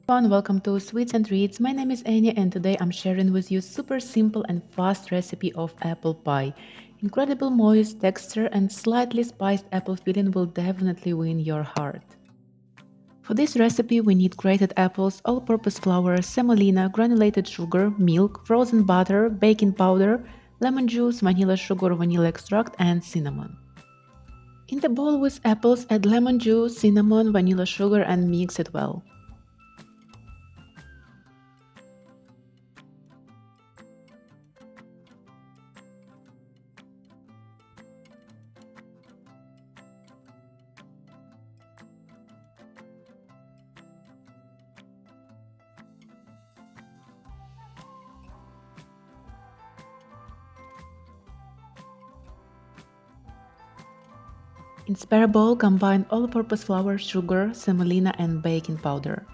Everyone, welcome to Sweets and Treats. My name is Anya and today I'm sharing with you super simple and fast recipe of apple pie. Incredible moist texture and slightly spiced apple filling will definitely win your heart. For this recipe we need grated apples, all-purpose flour, semolina, granulated sugar, milk, frozen butter, baking powder, lemon juice, vanilla sugar, vanilla extract and cinnamon. In the bowl with apples add lemon juice, cinnamon, vanilla sugar and mix it well. In spare bowl, combine all-purpose flour, sugar, semolina and baking powder.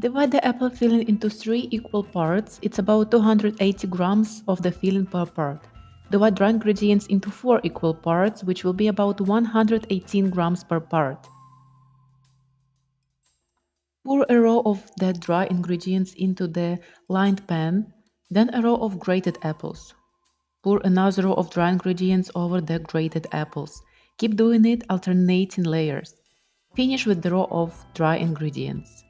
Divide the apple filling into 3 equal parts. It's about 280 grams of the filling per part. Divide dry ingredients into 4 equal parts, which will be about 118 grams per part. Pour a row of the dry ingredients into the lined pan, then a row of grated apples. Pour another row of dry ingredients over the grated apples. Keep doing it, alternating layers. Finish with the row of dry ingredients.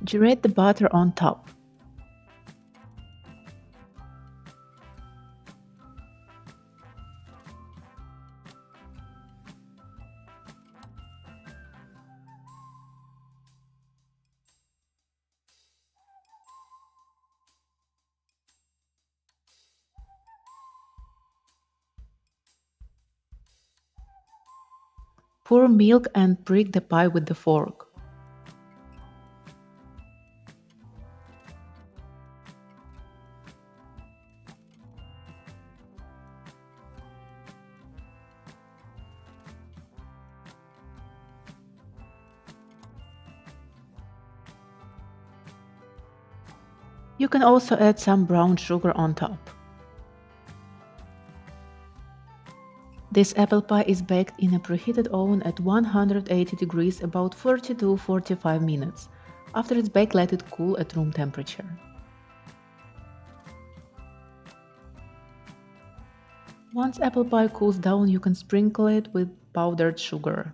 Gyrate the butter on top. Pour milk and prick the pie with the fork. You can also add some brown sugar on top. This apple pie is baked in a preheated oven at 180 degrees about 40 to 45 minutes. After it's baked, let it cool at room temperature. Once apple pie cools down, you can sprinkle it with powdered sugar.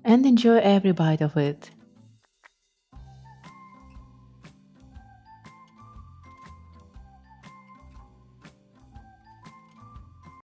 and enjoy every bite of it.